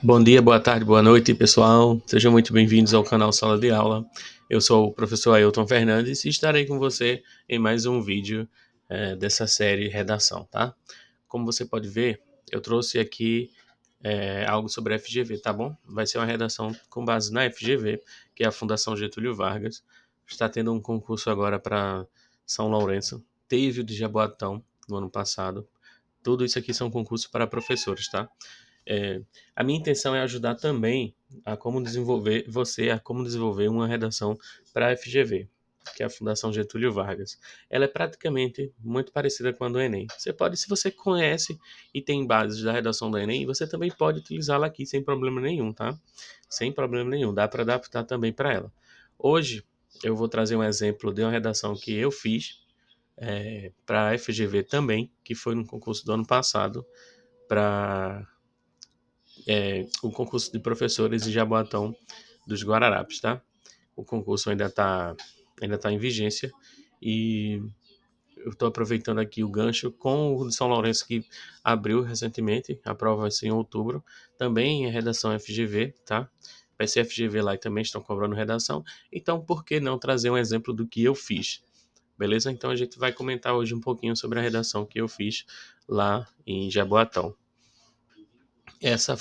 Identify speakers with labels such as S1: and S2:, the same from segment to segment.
S1: Bom dia, boa tarde, boa noite, pessoal. Sejam muito bem-vindos ao canal Sala de Aula. Eu sou o professor Ailton Fernandes e estarei com você em mais um vídeo dessa série Redação, tá? Como você pode ver, eu trouxe aqui algo sobre a FGV, tá bom? Vai ser uma redação com base na FGV, que é a Fundação Getúlio Vargas. Está tendo um concurso agora para São Lourenço. Teve o de Jaboatão no ano passado. Tudo isso aqui são concursos para professores, tá? É, a minha intenção é ajudar também a como desenvolver uma redação para a FGV, que é a Fundação Getúlio Vargas. Ela é praticamente muito parecida com a do Enem. Você pode, se você conhece e tem bases da redação do Enem, você também pode utilizá-la aqui sem problema nenhum, tá? Sem problema nenhum, dá para adaptar também para ela. Hoje eu vou trazer um exemplo de uma redação que eu fiz para a FGV também, que foi no concurso do ano passado, para o concurso de professores de Jaboatão dos Guararapes, tá? O concurso ainda tá em vigência e eu estou aproveitando aqui o gancho com o de São Lourenço que abriu recentemente, a prova vai ser em outubro, também é redação FGV, tá? Vai ser FGV lá e também estão cobrando redação, então por que não trazer um exemplo do que eu fiz? Beleza? Então a gente vai comentar hoje um pouquinho sobre a redação que eu fiz lá em Jaboatão.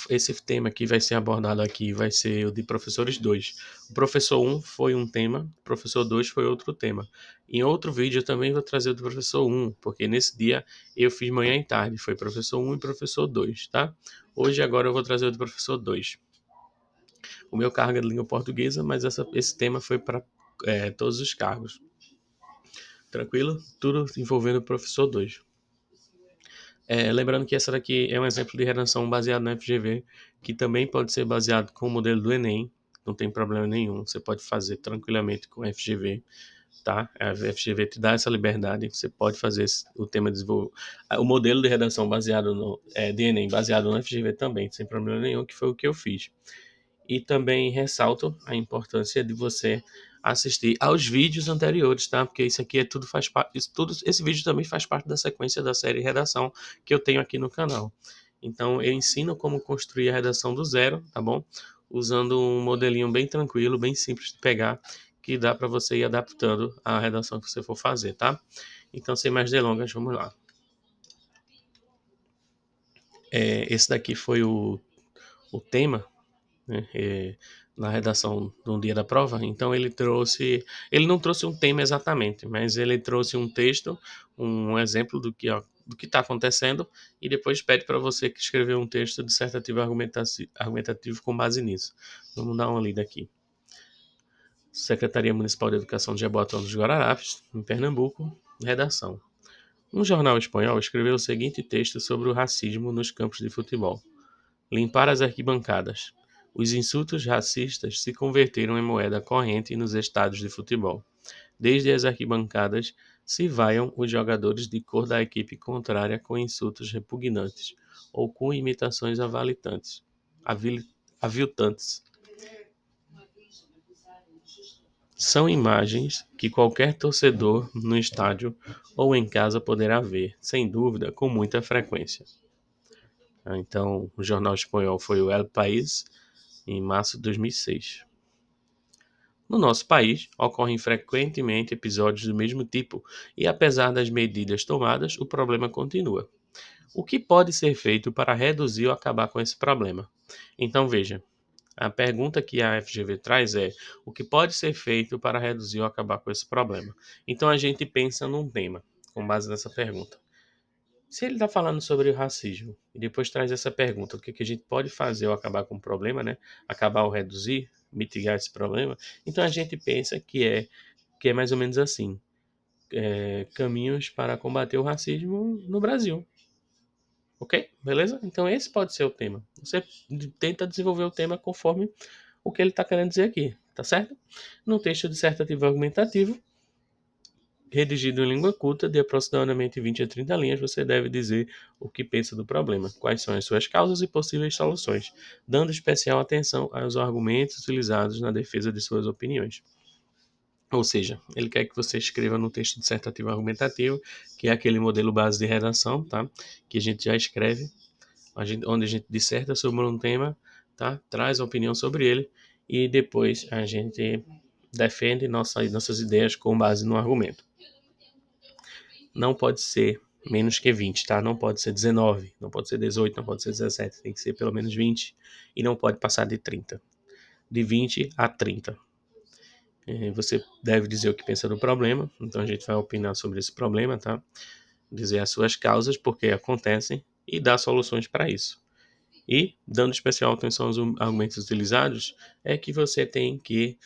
S1: Esse tema que vai ser abordado aqui vai ser o de professores 2. O professor um foi um tema, o professor 2 foi outro tema. Em outro vídeo eu também vou trazer o do professor um, porque nesse dia eu fiz manhã e tarde, foi professor um e professor 2, tá? Hoje agora eu vou trazer o do professor 2. O meu cargo é de língua portuguesa, mas esse tema foi para todos os cargos. Tranquilo? Tudo envolvendo o professor 2. Lembrando que essa daqui é um exemplo de redação baseado na FGV, que também pode ser baseado com o modelo do Enem, não tem problema nenhum, você pode fazer tranquilamente com a FGV, tá? A FGV te dá essa liberdade, você pode fazer o tema o modelo de redação baseado de Enem, baseado no FGV também, sem problema nenhum, que foi o que eu fiz. E também ressalto a importância de você assistir aos vídeos anteriores, tá? Porque isso aqui tudo faz parte, esse vídeo também faz parte da sequência da série Redação que eu tenho aqui no canal. Então eu ensino como construir a redação do zero, tá bom? Usando um modelinho bem tranquilo, bem simples de pegar, que dá para você ir adaptando a redação que você for fazer, tá? Então sem mais delongas, vamos lá. Esse daqui foi o tema, né, na redação do dia da prova. Então ele não trouxe um tema exatamente, mas ele trouxe um texto, um exemplo do que está acontecendo e depois pede para você que escrever um texto dissertativo argumentativo com base nisso. Vamos dar uma lida aqui. Secretaria Municipal de Educação de Jaboatão dos Guararapes, em Pernambuco, redação. Um jornal espanhol escreveu o seguinte texto sobre o racismo nos campos de futebol. Limpar as arquibancadas. Os insultos racistas se converteram em moeda corrente nos estádios de futebol. Desde as arquibancadas se vaiam os jogadores de cor da equipe contrária com insultos repugnantes ou com imitações aviltantes. São imagens que qualquer torcedor no estádio ou em casa poderá ver, sem dúvida, com muita frequência. Então, o jornal espanhol foi o El País, em março de 2006. No nosso país, ocorrem frequentemente episódios do mesmo tipo, e apesar das medidas tomadas, o problema continua. O que pode ser feito para reduzir ou acabar com esse problema? Então veja, a pergunta que a FGV traz é: o que pode ser feito para reduzir ou acabar com esse problema? Então a gente pensa num tema, com base nessa pergunta. Se ele está falando sobre o racismo e depois traz essa pergunta, o que a gente pode fazer ou acabar com o problema, né? Acabar ou reduzir, mitigar esse problema. Então a gente pensa que é mais ou menos assim: caminhos para combater o racismo no Brasil. Ok? Beleza? Então esse pode ser o tema. Você tenta desenvolver o tema conforme o que ele está querendo dizer aqui, tá certo? No texto dissertativo argumentativo, redigido em língua culta, de aproximadamente 20 a 30 linhas, você deve dizer o que pensa do problema, quais são as suas causas e possíveis soluções, dando especial atenção aos argumentos utilizados na defesa de suas opiniões. Ou seja, ele quer que você escreva no texto dissertativo argumentativo, que é aquele modelo base de redação, tá? Que a gente já escreve onde a gente disserta sobre um tema, tá? Traz a opinião sobre ele e depois a gente defende nossas ideias com base no argumento. Não pode ser menos que 20, tá? Não pode ser 19, não pode ser 18, não pode ser 17, tem que ser pelo menos 20 e não pode passar de 30. De 20 a 30. Você deve dizer o que pensa do problema, então a gente vai opinar sobre esse problema, tá? Dizer as suas causas, por que acontecem e dar soluções para isso. E, dando especial atenção aos argumentos utilizados, é que você tem que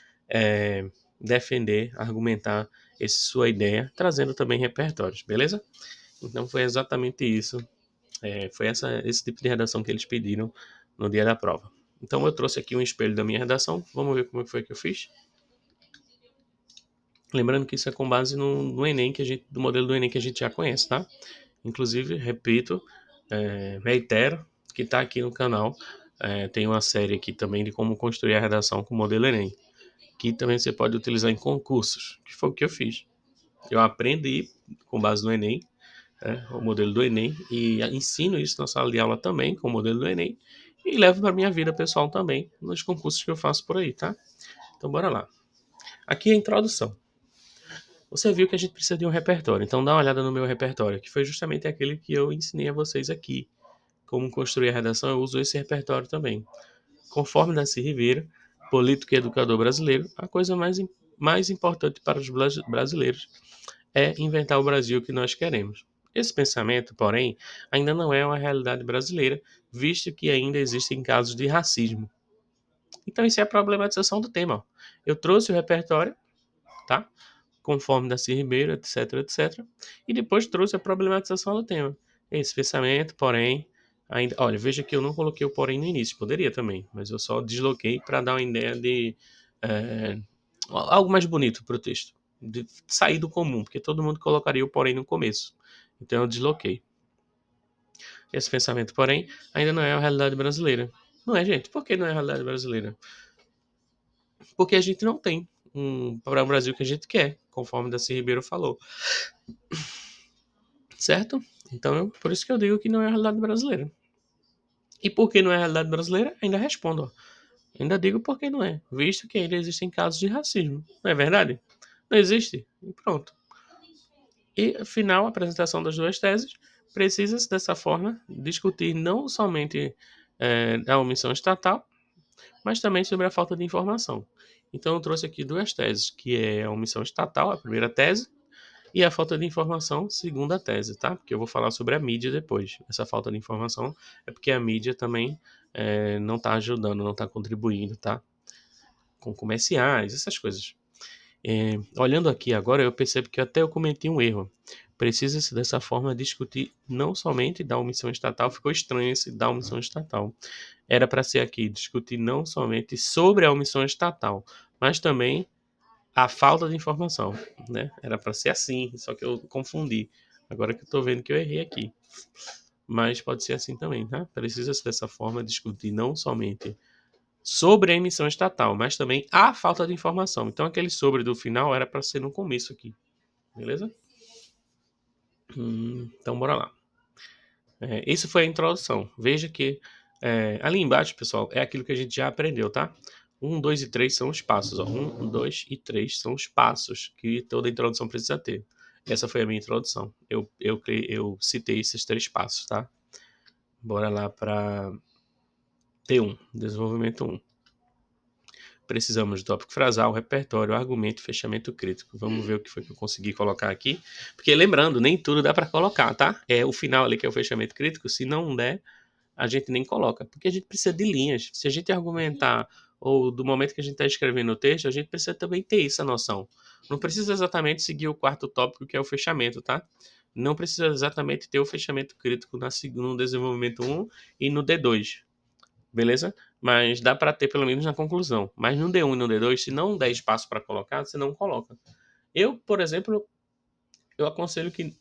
S1: defender, argumentar sua ideia, trazendo também repertórios, beleza? Então foi exatamente isso. Foi esse tipo de redação que eles pediram no dia da prova. Então eu trouxe aqui um espelho da minha redação. Vamos ver como foi que eu fiz. Lembrando que isso é com base no Enem, do modelo do Enem que a gente já conhece, tá? Inclusive, repito, reitero que está aqui no canal. Tem uma série aqui também de como construir a redação com o modelo Enem, que também você pode utilizar em concursos, que foi o que eu fiz. Eu aprendi com base no Enem, o modelo do Enem, e ensino isso na sala de aula também com o modelo do Enem, e levo para minha vida pessoal também, nos concursos que eu faço por aí, tá? Então, bora lá. Aqui é a introdução. Você viu que a gente precisa de um repertório, então dá uma olhada no meu repertório, que foi justamente aquele que eu ensinei a vocês aqui. Como construir a redação, eu uso esse repertório também. Conforme Darcy Ribeiro, político e educador brasileiro, a coisa mais importante para os brasileiros é inventar o Brasil que nós queremos. Esse pensamento, porém, ainda não é uma realidade brasileira, visto que ainda existem casos de racismo. Então, isso é a problematização do tema. Eu trouxe o repertório, tá? Conforme Darcy Ribeiro, etc, etc. E depois trouxe a problematização do tema. Esse pensamento, porém, ainda. Olha, veja que eu não coloquei o porém no início, poderia também, mas eu só desloquei para dar uma ideia de algo mais bonito para o texto, de sair do comum, porque todo mundo colocaria o porém no começo. Então eu desloquei. Esse pensamento, porém, ainda não é a realidade brasileira. Não é, gente? Por que não é a realidade brasileira? Porque a gente não tem para o Brasil que a gente quer, conforme Darcy Ribeiro falou. Certo? Então, por isso que eu digo que não é a realidade brasileira. E por que não é a realidade brasileira? Ainda respondo. Ó. Ainda digo por que não é. Visto que ainda existem casos de racismo. Não é verdade? Não existe. E pronto. E, afinal, a apresentação das duas teses precisa-se, dessa forma, discutir não somente a omissão estatal, mas também sobre a falta de informação. Então, eu trouxe aqui duas teses, que é a omissão estatal, a primeira tese, e a falta de informação, segunda tese, tá? Porque eu vou falar sobre a mídia depois. Essa falta de informação é porque a mídia também não está ajudando, não está contribuindo, tá? Com comerciais, essas coisas. Olhando aqui agora, eu percebo que até eu cometi um erro. Precisa-se dessa forma discutir não somente da omissão estatal, ficou estranho esse da omissão estatal. Era para ser aqui discutir não somente sobre a omissão estatal, mas também a falta de informação, né? Era para ser assim, só que eu confundi. Agora que eu tô vendo que eu errei aqui. Mas pode ser assim também, tá? Precisa-se dessa forma discutir não somente sobre a emissão estatal, mas também a falta de informação. Então aquele sobre do final era para ser no começo aqui, beleza? Então bora lá. Isso foi a introdução. Veja que ali embaixo, pessoal, é aquilo que a gente já aprendeu, tá? 1, 2 e 3 são os passos. Ó. 1, 2 e 3 são os passos que toda introdução precisa ter. Essa foi a minha introdução. Eu citei esses 3 passos, tá? Bora lá para T1, desenvolvimento 1. Precisamos do tópico frasal, repertório, argumento e fechamento crítico. Vamos ver o que foi que eu consegui colocar aqui. Porque lembrando, nem tudo dá para colocar, tá? É o final ali que é o fechamento crítico. Se não der, a gente nem coloca, porque a gente precisa de linhas. Se a gente argumentar, ou do momento que a gente está escrevendo o texto, a gente precisa também ter essa noção. Não precisa exatamente seguir o quarto tópico, que é o fechamento, tá? Não precisa exatamente ter o fechamento crítico no desenvolvimento 1 e no D2, beleza? Mas dá para ter pelo menos na conclusão. Mas no D1 e no D2, se não der espaço para colocar, você não coloca. Eu, por exemplo, eu aconselho que,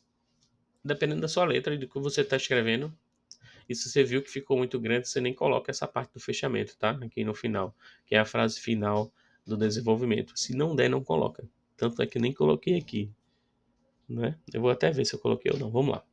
S1: dependendo da sua letra e do que você está escrevendo, e se você viu que ficou muito grande, você nem coloca essa parte do fechamento, tá? Aqui no final, que é a frase final do desenvolvimento. Se não der, não coloca. Tanto é que eu nem coloquei aqui, né? Eu vou até ver se eu coloquei ou não. Vamos lá.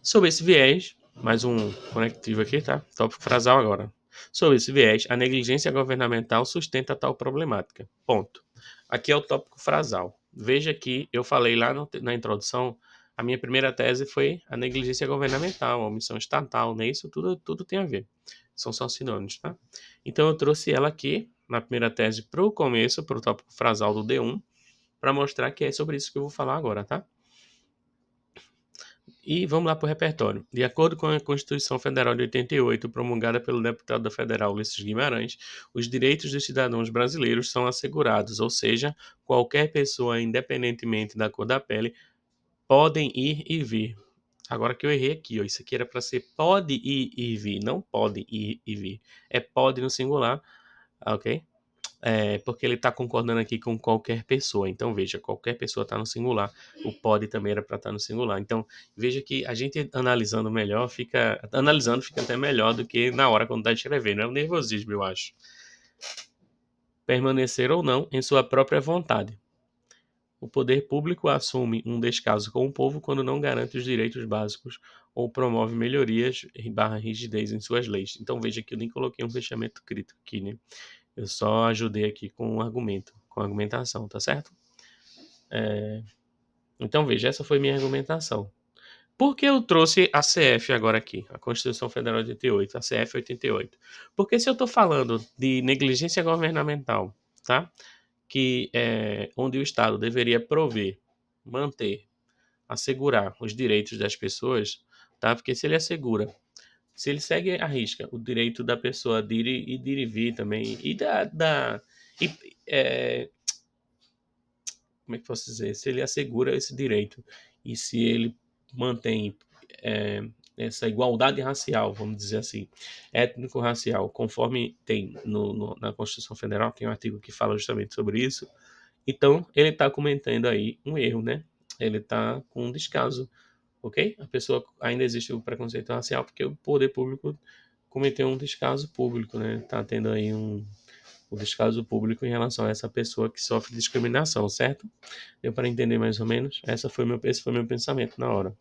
S1: Sobre esse viés, Mais um conectivo aqui, tá? Tópico frasal agora. Sob esse viés, a negligência governamental sustenta tal problemática. Ponto. Aqui é o tópico frasal. Veja que eu falei lá na introdução, a minha primeira tese foi a negligência governamental, a omissão estatal, né? Isso tudo tem a ver. São só sinônimos, tá? Então eu trouxe ela aqui, na primeira tese, para o começo, para o tópico frasal do D1, para mostrar que é sobre isso que eu vou falar agora, tá? E vamos lá para o repertório. De acordo com a Constituição Federal de 88, promulgada pelo deputado federal Ulisses Guimarães, os direitos dos cidadãos brasileiros são assegurados, ou seja, qualquer pessoa, independentemente da cor da pele, podem ir e vir. Agora que eu errei aqui, ó, isso aqui era para ser pode ir e vir, não pode ir e vir. É pode no singular, ok? Porque ele está concordando aqui com qualquer pessoa. Então, veja, qualquer pessoa está no singular. O pode também era para estar no singular. Então, veja que a gente analisando melhor, fica até melhor do que na hora quando está escrevendo. É o nervosismo, eu acho. Permanecer ou não em sua própria vontade. O poder público assume um descaso com o povo quando não garante os direitos básicos ou promove melhorias barra rigidez em suas leis. Então, veja que eu nem coloquei um fechamento crítico aqui, né? Eu só ajudei aqui com um argumento, com argumentação, tá certo? Então veja, essa foi minha argumentação. Por que eu trouxe a CF agora aqui, a Constituição Federal de 88, a CF 88? Porque se eu estou falando de negligência governamental, tá? Que é onde o Estado deveria prover, manter, assegurar os direitos das pessoas, tá? Porque se ele assegura, se ele segue à risca o direito da pessoa de ir e vir também, e e, é, como é que posso dizer, se ele assegura esse direito e se ele mantém é, essa igualdade racial, vamos dizer assim, étnico-racial, conforme tem na Constituição Federal, tem um artigo que fala justamente sobre isso, então ele está cometendo aí um erro, né? Ele está com um descaso, ok? A pessoa ainda existe o preconceito racial porque o poder público cometeu um descaso público, né? Está tendo aí o descaso público em relação a essa pessoa que sofre discriminação, certo? Deu para entender mais ou menos? Esse foi meu pensamento na hora.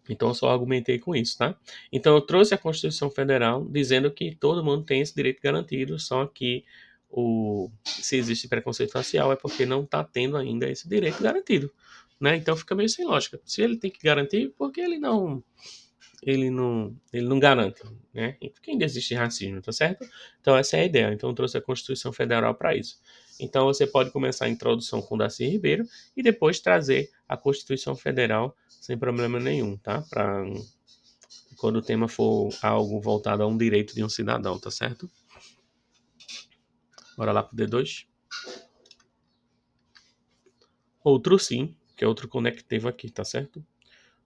S1: Então eu só argumentei com isso, tá? Então eu trouxe a Constituição Federal dizendo que todo mundo tem esse direito garantido, só que se existe preconceito racial é porque não está tendo ainda esse direito garantido, né? Então fica meio sem lógica. Se ele tem que garantir, por que ele não garante, né? E porque ainda existe racismo, tá certo? Então essa é a ideia. Então eu trouxe a Constituição Federal para isso. Então você pode começar a introdução com Darcy Ribeiro e depois trazer a Constituição Federal sem problema nenhum, tá? Para quando o tema for algo voltado a um direito de um cidadão, tá certo? Bora lá pro D2. Outro sim, que é outro conectivo aqui, tá certo?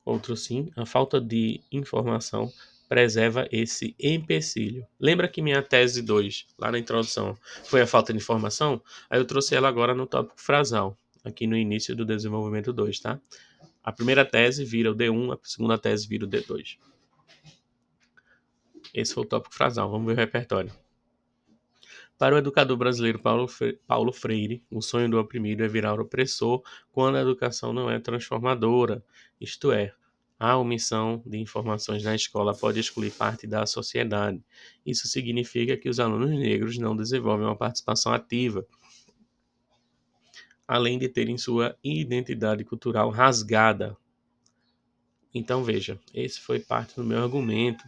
S1: Outro sim, a falta de informação preserva esse empecilho. Lembra que minha tese 2, lá na introdução, foi a falta de informação? Aí eu trouxe ela agora no tópico frasal, aqui no início do desenvolvimento 2, tá? A primeira tese vira o D1, a segunda tese vira o D2. Esse foi o tópico frasal, vamos ver o repertório. Para o educador brasileiro Paulo Freire, o sonho do oprimido é virar opressor quando a educação não é transformadora, isto é, a omissão de informações na escola pode excluir parte da sociedade. Isso significa que os alunos negros não desenvolvem uma participação ativa, além de terem sua identidade cultural rasgada. Então veja, esse foi parte do meu argumento.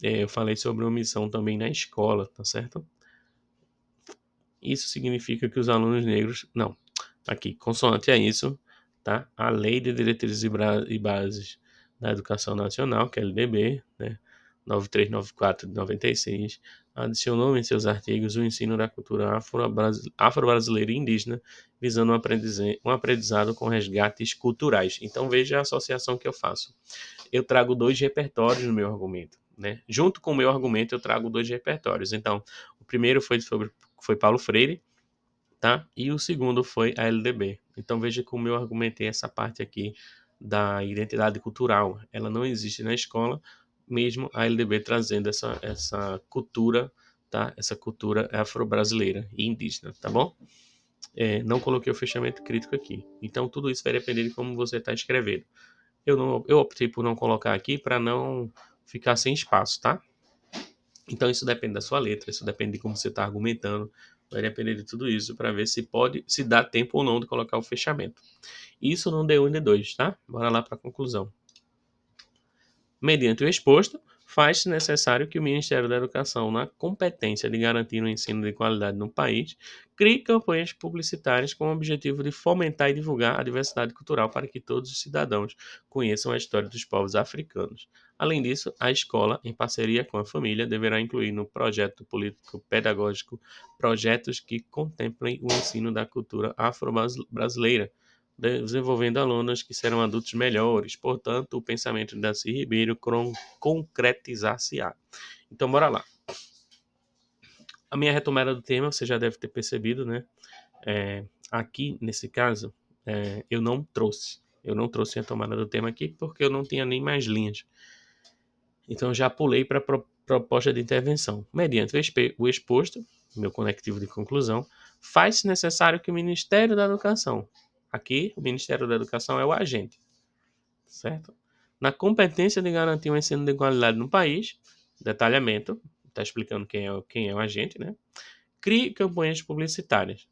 S1: Eu falei sobre omissão também na escola, tá certo? Isso significa que os alunos negros. Não, aqui, consoante a isso, tá? A Lei de Diretrizes e Bases da Educação Nacional, que é a LDB, né? 9394 de 96, adicionou em seus artigos o ensino da cultura afro-brasileira e indígena, visando um aprendizado com resgates culturais. Então veja a associação que eu faço. Eu trago dois repertórios no meu argumento, né? Junto com o meu argumento, eu trago dois repertórios. Então, o primeiro foi Paulo Freire, tá? E o segundo foi a LDB. Então veja como eu argumentei essa parte aqui da identidade cultural. Ela não existe na escola, mesmo a LDB trazendo essa cultura, tá? Essa cultura afro-brasileira e indígena, tá bom? Não coloquei o fechamento crítico aqui. Então tudo isso vai depender de como você está escrevendo. eu optei por não colocar aqui para não ficar sem espaço, tá? Então isso depende da sua letra, isso depende de como você está argumentando, vai depender de tudo isso para ver se dá tempo ou não de colocar o fechamento. Isso no D1 e D2, tá? Bora lá para a conclusão. Mediante o exposto, faz-se necessário que o Ministério da Educação, na competência de garantir o ensino de qualidade no país, crie campanhas publicitárias com o objetivo de fomentar e divulgar a diversidade cultural para que todos os cidadãos conheçam a história dos povos africanos. Além disso, a escola, em parceria com a família, deverá incluir no projeto político-pedagógico projetos que contemplem o ensino da cultura afro-brasileira, desenvolvendo alunos que serão adultos melhores. Portanto, o pensamento de Darcy Ribeiro concretizar-se-á. Então, bora lá. A minha retomada do tema, você já deve ter percebido, né? Aqui, nesse caso, eu não trouxe. Eu não trouxe a retomada do tema aqui porque eu não tinha nem mais linhas. Então, eu já pulei para a proposta de intervenção. Mediante o exposto, meu conectivo de conclusão, faz-se necessário que o Ministério da Educação, aqui, o Ministério da Educação é o agente, certo? Na competência de garantir um ensino de qualidade no país, detalhamento, está explicando quem é o agente, né? Crie campanhas publicitárias,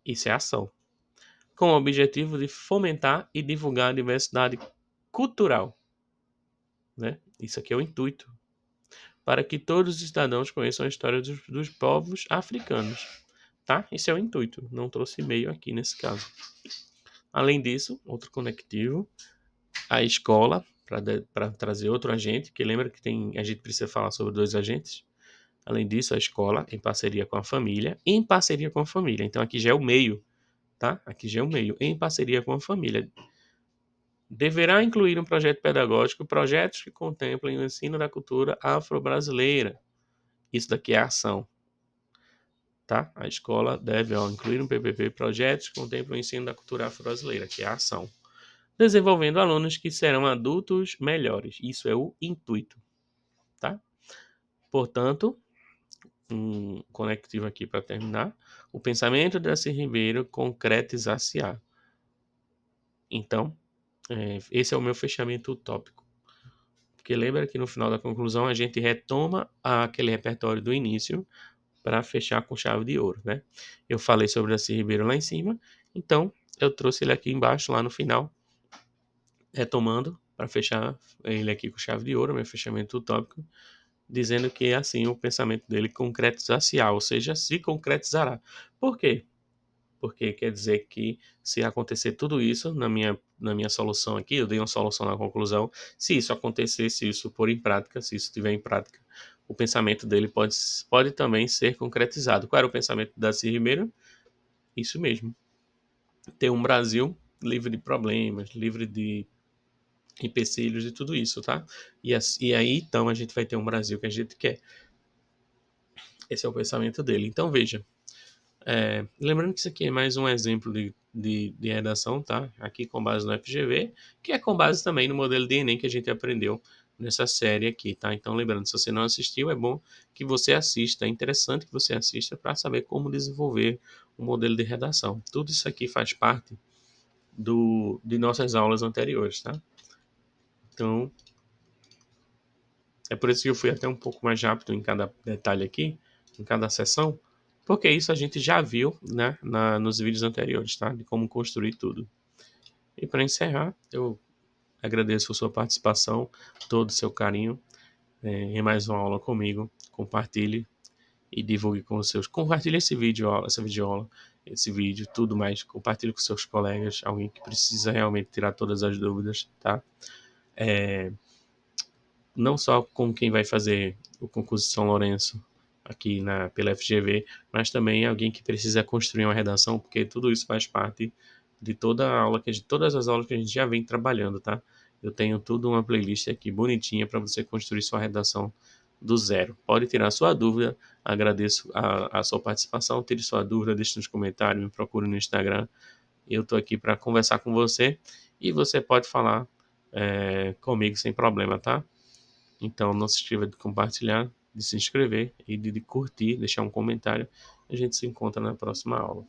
S1: isso é ação, com o objetivo de fomentar e divulgar a diversidade cultural, né? Isso aqui é o intuito, para que todos os cidadãos conheçam a história dos povos africanos, tá? Esse é o intuito, não trouxe e-mail aqui nesse caso. Além disso, outro conectivo, a escola, para trazer outro agente, que lembra que a gente precisa falar sobre dois agentes. Além disso, a escola, em parceria com a família, então aqui já é o meio, tá? Aqui já é o meio, em parceria com a família, deverá incluir um projeto pedagógico, projetos que contemplem o ensino da cultura afro-brasileira. Isso daqui é a ação, tá? A escola deve incluir um PPP, projetos que contemplam o ensino da cultura afro-brasileira, que é a ação, desenvolvendo alunos que serão adultos melhores. Isso é o intuito, tá? Portanto, um conectivo aqui para terminar. O pensamento de Darcy Ribeiro concretizar-se-á. Então, esse é o meu fechamento utópico. Porque lembra que no final da conclusão a gente retoma aquele repertório do início para fechar com chave de ouro, né? Eu falei sobre Darcy Ribeiro lá em cima, então eu trouxe ele aqui embaixo, lá no final, retomando para fechar ele aqui com chave de ouro, meu fechamento utópico, dizendo que assim o pensamento dele concretizar-se-á, ou seja, se concretizará. Por quê? Porque quer dizer que se acontecer tudo isso na minha solução aqui, eu dei uma solução na conclusão, se isso acontecer, se isso pôr em prática, se isso estiver em prática, o pensamento dele pode também ser concretizado. Qual era o pensamento da Darcy Ribeiro? Isso mesmo, ter um Brasil livre de problemas, livre de empecilhos e tudo isso, tá? E aí, então, a gente vai ter um Brasil que a gente quer. Esse é o pensamento dele. Então, veja, lembrando que isso aqui é mais um exemplo de redação, tá? Aqui com base no FGV, que é com base também no modelo de Enem que a gente aprendeu nessa série aqui, tá? Então, lembrando, se você não assistiu, é bom que você assista, é interessante que você assista para saber como desenvolver um modelo de redação. Tudo isso aqui faz parte de nossas aulas anteriores, tá? Então, é por isso que eu fui até um pouco mais rápido em cada detalhe aqui, em cada sessão, porque isso a gente já viu, né, nos vídeos anteriores, tá? De como construir tudo. E para encerrar, eu agradeço a sua participação, todo o seu carinho, em mais uma aula comigo. Compartilhe e divulgue com os seus. Compartilhe esse vídeo, essa videoaula, esse vídeo, tudo mais. Compartilhe com seus colegas, alguém que precisa realmente tirar todas as dúvidas, tá? Não só com quem vai fazer o concurso de São Lourenço aqui pela FGV, mas também alguém que precisa construir uma redação, porque tudo isso faz parte de todas as aulas que a gente já vem trabalhando, tá? Eu tenho tudo uma playlist aqui bonitinha para você construir sua redação do zero. Pode tirar sua dúvida, agradeço a sua participação, tire sua dúvida, deixe nos comentários, me procure no Instagram. Eu estou aqui para conversar com você e você pode falar comigo sem problema, tá? Então não se esqueça de compartilhar, de se inscrever e de curtir, deixar um comentário. A gente se encontra na próxima aula.